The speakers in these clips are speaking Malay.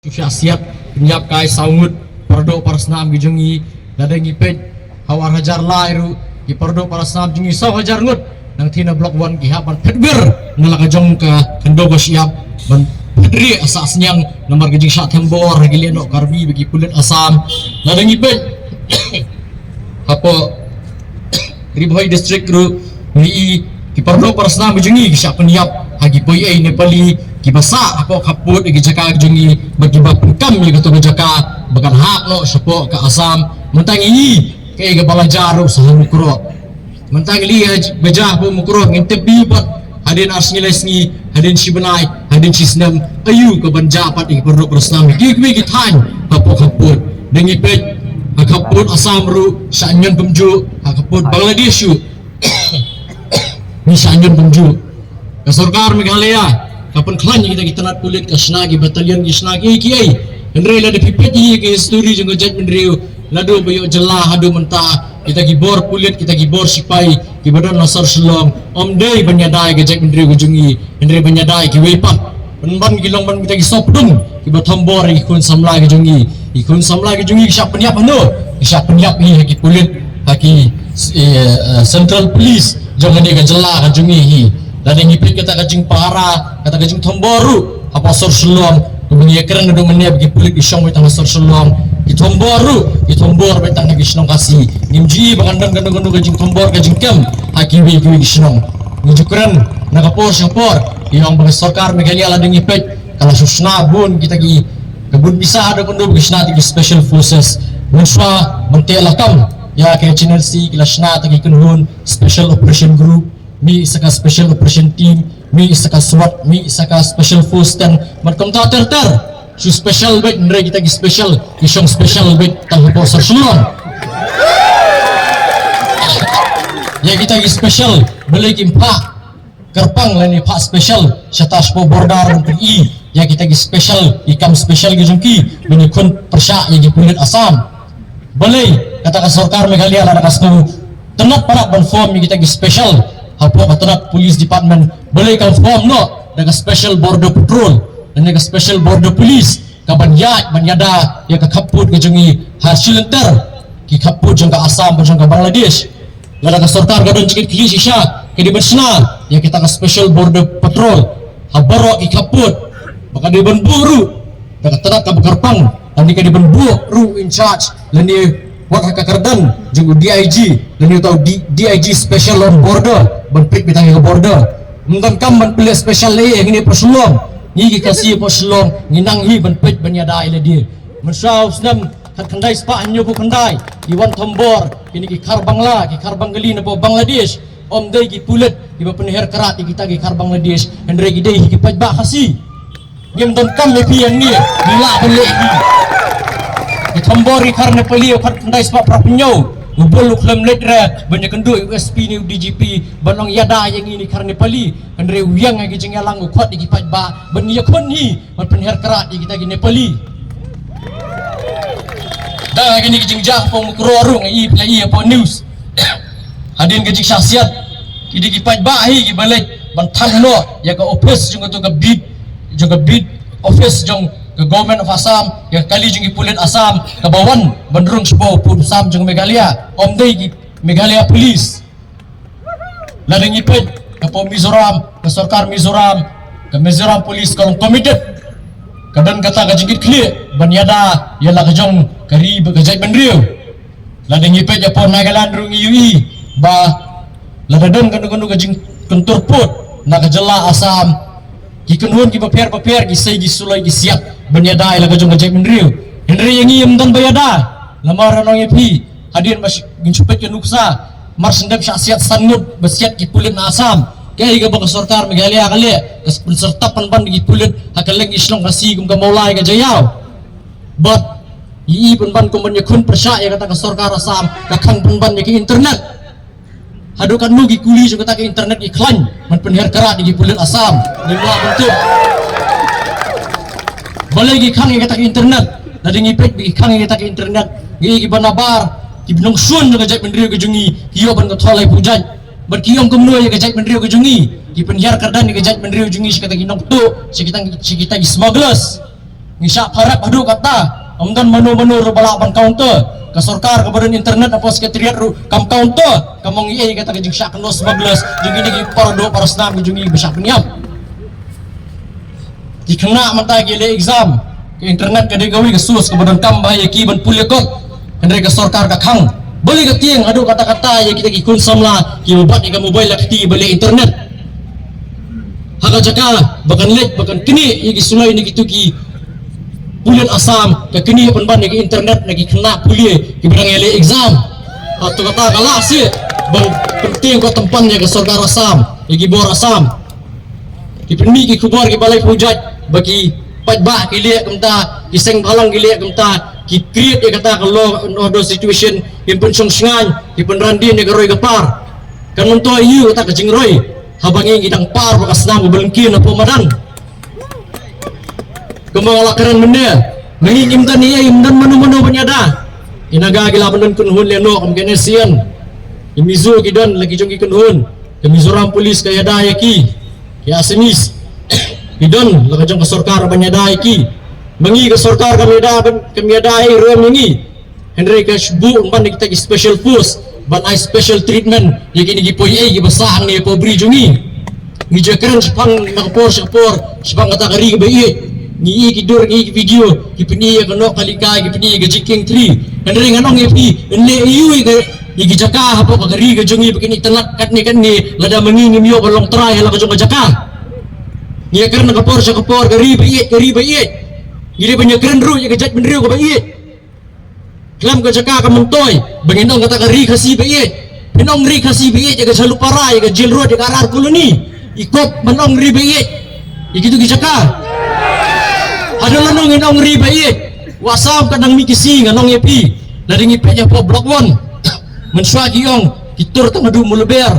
Syasiat penyap kai saungut pardo parasnam gijengi ladang ipet hawar hajar lairu ki pardo parasnam jengi saw hajar ngut nang tina blok 1 ki hapan pedber nalaka jong ka kendo siap ban pedri asa senyang nomor gijing syak tembor gilian nok karbi bagi kulit asam ladang ipet apa ribhoi district ru ni ki pardo parasnam gijengi syak penyap hagi poi ai nepali kibasa apa kaput igi jaka jungi bagi bapengkam ni kata jaka bagan hak no sepo ke asam mentang ini ke ga balajaru sah mukro mentang li bejah po mukro ngintepi pot hadin arsnilesni hadin sibenai hadin sisnam ayu ke banja pat igi perlu persnam gi tan apa kaput dengi pet kaput asam ru sanyon pemju kaput Bangladesh ni sanyon pemju ke sarkar Meghalaya kapan kelan kita nak kulit ke senagi batalion ke senagi kiai Henry la de pipeti ke story jeng jet mendriu lado bayo jelah hadu mentah kita gibor kulit kita gibor sipai ki badan nasar selong om dei banyadai ke jet mendriu jungi Henry banyadai ki wepan penban kilong ban kita gi sopdung ki batombor ikun samla ke jungi ikun samla ke jungi siap peniap anu siap peniap ni ki kulit haki central police jangan dia ke jelah ke jungi hi dan yang ipit kata kajing para kata kajing tomboru apa sor selong kemudian keren ada menia bagi pulik isong betang sor selong di tomboru di tombor betang lagi senong kasih nimji bagandang gandung kajing tombor kajing kem hakiwi kiwi senong nuju keren nakapor syapor yang bagi sarkar Meghalaya ladang ipit kalau susna bun kita gi kebun bisa ada kondo bagi sna di special forces munswa mentel kam ya ke channel C kelasna tagi kunhun special operation group mi isaka special operation team mi isaka SWAT mi isaka special force dan macam ter su special bed ndre kita gi special isong special bed tang bosar selong ya kita gi special beli impa kerpang lani pak special syatas po bordar dan i ya kita gi special ikam special gi jungki bini kun persya ya gi pulit asam beli kata sarkar Meghalaya la kasnu tenat para ban form kita gi special hapo katanak police department boleh kan form no dengan special border patrol dan dengan special border police kaban yat banyada ya ka kaput ke jungi hasilenter ki kaput jang ka asam jang ka Bangladesh lada ka sarkar gadon cikit kili sisha ke di bersna ya kita ka special border patrol habaro ki kaput baka di buru daga tanak ka bekarpang dan di ka di buru in charge lani buat hak kerdan jenggu DIG dan you tahu DIG special on border benpik bitang ke border mungkin kam benpilih special lagi yang ini perselong ni kasih perselong nginang hi benpik banyada ila dia mensau senam kandai spa anyo bu kandai iwan tombor ini ki karbangla ki karbanggali na po Bangladesh om dai ki pulet ki penihar kerat kita ki kar Bangladesh hendre ki dai ki pajba khasi ngem don kam lepi yang ni gila beli ditambori karena pelio kandai sebab prapenyo ngubul uklam ledra banyak kendu USP ni DGP banong yada yang ini karena peli andre uyang lagi jengyalang ukot di kipat ba benia koni man penher kerat di kita gini peli dah gini jengjah pong mukroarung i play apa news hadin gejik syasiat di kipat ba hi balik bantang no ya ke office jung tu ke bid office jung ke government of Assam yang kali jengi pulit Assam ke bawan benderung sebuah pun Assam jeng Meghalaya om dei Meghalaya police ladang ipet ke pom Mizoram ke sarkar Mizoram ke Mizoram police kalau committed kadang kata ke jengit clear banyada ialah ke jong kari berkejai bendriu ladang ipet ya pon Nagaland rung UI ba ladang kandu ke jeng kentur put nak jela Assam ki kenun ki papier ki sei ki sulai ki siap banyada ila gajong gajai mendriu Henry yang iem dan bayada lamaran orang epi hadir mas ginchupet ke nuksa mar sendap syasiat sanut besiat ki pulit na Asam kaya iga baka sarkar Meghalaya kali kas penserta panban ki pulit hakaleng islong kasi kum ka maulai ka jayaw but ii panban kum kun persya ya kata ka sarkar Asam kakang panban ki internet hadukan nu ki kuli juga tak internet iklan man penher kerat di pulit Asam lima bentuk boleh gi kang kata internet dari ngipet gi kang kata internet gi banabar ki binong sun juga jai pendiri ke jungi hiyo ban tholai pujan berkiong kumno ya jai pendiri ke jungi ki penher kerdan di jai pendiri jungi si kata gi nong tu si kita gi smugglers ngisyak harap adu kata amdan manu-manu ro balaban counter ke sorkar ke badan internet apa sekretariat ro kam counter kamong iye kata ke jingsak no 19 jeung ini ki para do para senam jeung ini besak peniam dikena mata gile exam ke internet ke degawi ke sus ke badan kam bahaya ki ban pulia kok henry ke sorkar ka khang boleh ke tiang adu kata-kata ya kita ki kun samla ki obat ke mobile lakti beli internet haka jaka bahkan lek bahkan kini iki sulai ni gitu ki pulian asam ke kini penban ni internet lagi kena pulie ki berang ele exam atau kata kalah sih bang penting ko tempannya ke saudara asam iki bor asam ki penmi ki kubar ki balai pujat bagi pajba ki liak kemta ki seng balang ki liak kemta ki create ya kata kalau no situation yang pensong sengan ki penrandin ya geroi gapar kan mentua yu kata ke jingroi habangi ngidang par bakas nama belengkin apa madan kembang ala keren benda mengingimkan iya imdan manu-manu penyada inaga gila pendan kunhun leno kam kenesian imizu kidan lagi jongki kunhun kemizoram polis kaya daya ki asemis kidan lagi jong ke sorkar penyada ki mengi ke sorkar kami ada ruam mengi Henry ke shbu umpan kita ki special force ban I special treatment ya kini gi poi gi basang ni po bri jungi ni je keren sepang ngapor sepang kata kari be ye ni ki dur ni video ki peni ya kono kali ka ki peni ga jiking 3 dan ring anong epi enle yu gi jaka hapo ka kari ga jungi begini telat kat ni lada mengingim yo balong try la ka jong jaka ni keren ngapor kari be ye ni punya keren ru ya ga jat benriu ga be ye kelam ke jaka ka mentoy benginong kata kari kasi biye pinong ri kasi biye jaga salu para jaga jil road jaga arar koloni ikop menong ri biye gitu jaka adalah nong inong ri biye wasam kadang mikisi nganong yepi dari ngipenya po blok 1 menswagi yong kitur tangadu muleber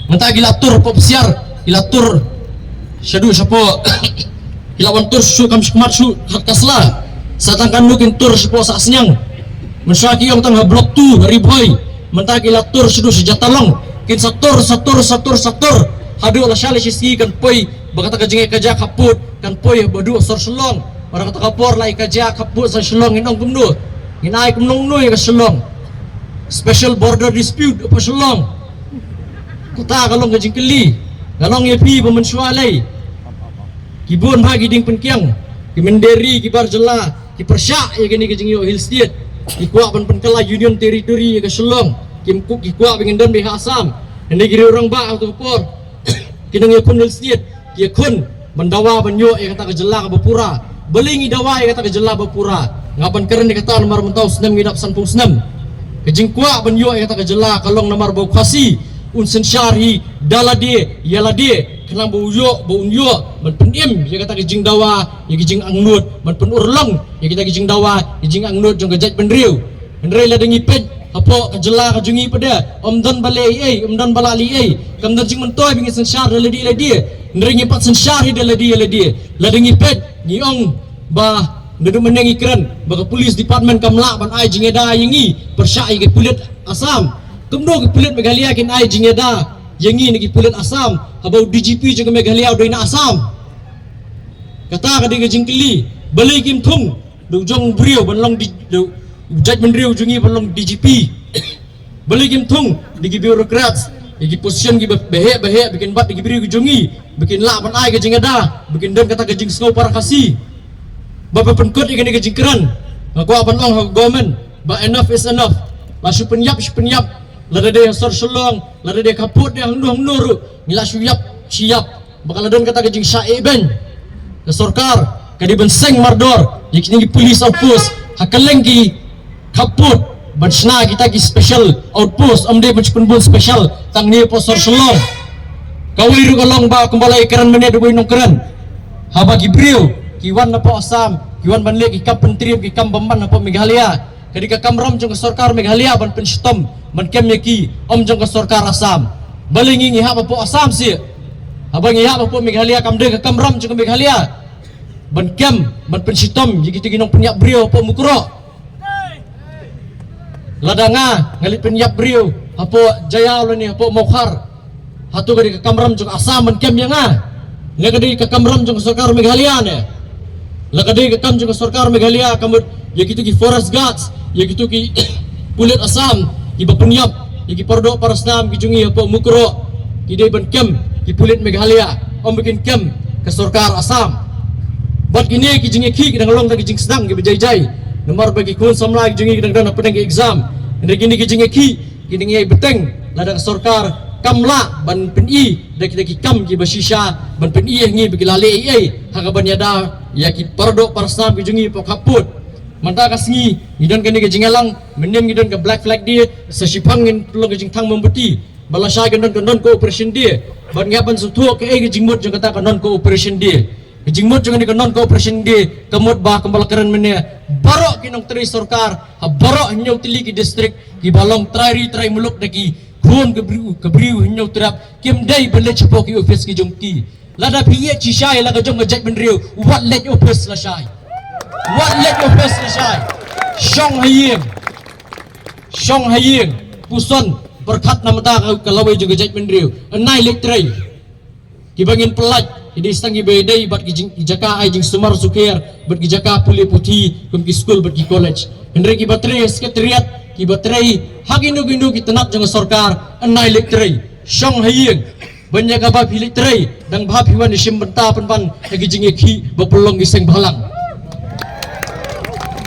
mentah gilatur po pesiar gilatur syadu sapo gilawan tur su kam smart su hakasla satangkan nukin tur sepo saksenyang menswaki yang tengah blok 2 riboy mentagi latur sudu sejatalong kin satur hadu ala syali sisi kan poi bakata kajenge kaja kaput kan poi badu sor selong orang kata kapor lai kaja kaput sa selong inong kumnu inai kumnong nu ya selong special border dispute apa selong kata kalong kajing keli kalong yepi pemenswalai kibun bagi ding penkiang kimenderi kibar jela kipersyak ya gini kajing yo hill state kikuak penkala union territory ke selong kimkuk kikuak pengendon beha asam ini kiri orang ba atau por kinang yakun hill state yakun mendawa banyo ya kata kejela ke bapura belingi dawa ya kata kejela bapura ngapan keren dikata nomor mentau senam ngidap sanpung senam kejing kuak banyo ya kata kejela kalong nomor bau kasi unsen syari dalade yalade kenang bau unyo man pendim ya kata kejing dawa ya kejing angnut man penurlong ya kita kejing dawa kejing angnut jong kejat penriu henry la dengi pet apo kejela kejungi pada omdan balai omdan balali kamdan jing mentoy bingin sensyar ladi henry ngipat sensyar ladi la dengi pet niong bah ndu menengi keren baka police department kamla ban ai jing eda yingi persyai ke pulit asam kumdo ke pulit megalia kin ai jing eda yangi nagi pulit asam habau DGP juga megalia doina asam kata ka dinga jingkeli balai kim thung du jong brio banlong di judgment brio jungi banlong DGP balai kim thung digi bureaucrats digi position gi behe bikin bat digi brio jungi bikin la ban ai ka jingada bikin dan kata ka jing snow para kasi bapa penkut igani ka jingkeran ngaku apan ong government but enough is enough masu penyap lada dia sor selong lada dia kaput dia hnu ngila siap bakal don kata kejing syaiben ke sorkar kadi benseng mardor yakni police outpost hakalenggi kaput bansna kita ki special outpost amde bun special tang ni po sor selong kawiru kalong ba kembali keran mene do nong keran haba gibriu kiwan na po asam kiwan banle ki kap pentri ki kam bamban na po Meghalaya kadi ka kamram jong sorkar Meghalaya ban penstom man kem yaki om jong ka sorkar asam balingi ngi ha po asam si abang ngi ha po Meghalaya kamde ka kamram jong Meghalaya ban kem ban penstom yaki tiginong penyak brio po mukro ladanga ngalit penyak brio apo jaya ni apo mokhar hatu kadi ka kamram jong asam man kem yanga nga kadi ka kamram jong sorkar Meghalaya ne Lakade ka kam juga sarkar Meghalaya kamut ya gitu ki forest guards ya gitu ki pulit Assam ki bapunyap ya ki pardo parasnam ki jungi apa mukro ki dei ban kem ki pulit Meghalaya om bikin kem ke sarkar Assam. Bat kini ki jingi ki kidang long ki jing sedang ki bejai-jai nomor bagi kun samla ki jingi kidang pedang ki exam. Ndek kini ki jingi ki kidang ngai beteng lada sarkar kamla ban peni dak ki kam ki basisha ban peni ngi bagi lale ai hagaban yada ya ki pardo parsam ki jungi pokaput manta kasngi ngidan kini ki jingalang menem ngidan ke black flag dia sesipang ngin tulung ki jingtang membeti balasha gendon gendon cooperation dia ban ngapan sutu ke ai ki jingmut jeng kata non cooperation dia jingmut jeng ni non cooperation dia kemut ba kembal keren mene barok ki nong tri sarkar barok nyau tili ki district ki balong trai muluk daki Hon kebriu hinyau terap kim dai bele cepo ki office ki jongki lada piye chi shai la jong ngajak benriu what let office la shai shong hayim puson berkat namata ka lawai jong ngajak benriu anai lektrai ki bangin pelaj idi stangi bedai bat ki jaka ai jing sumar sukir bat ki jaka puli putih kum ki school bat ki college hendre ki batre sekretariat ki batrai haginu-ginu ki tenap jang sarkar anai lektrai shong haying banyak apa lektrai dang bha piwan sim benta pan lagi jingi ki bapulong giseng balang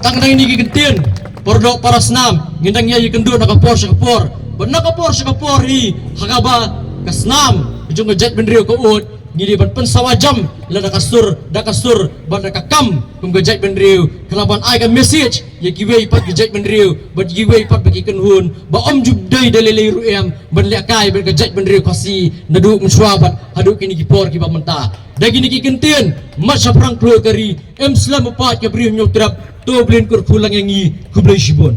tang tang ini ki gentien pordok parasnam ngindang ya kendu nakapor sakapor ban nakapor hi hagaba kasnam jung jet bendrio ko ut ngidi ban pensawajam la dakasur ban dakakam kum gajat bendriu kelaban ai ka message ya giwe pat gajat bendriu ban giwe pat bagi kenhun ba om jubdai dalele ruem ban lekai ban gajat bendriu kasi nadu menswabat hadu kini gipor ki bamenta dagi ni ki kentien mat saprang keluar kari em selamu pat ke briu nyotrap to blin kur pulang yangi kublai shibon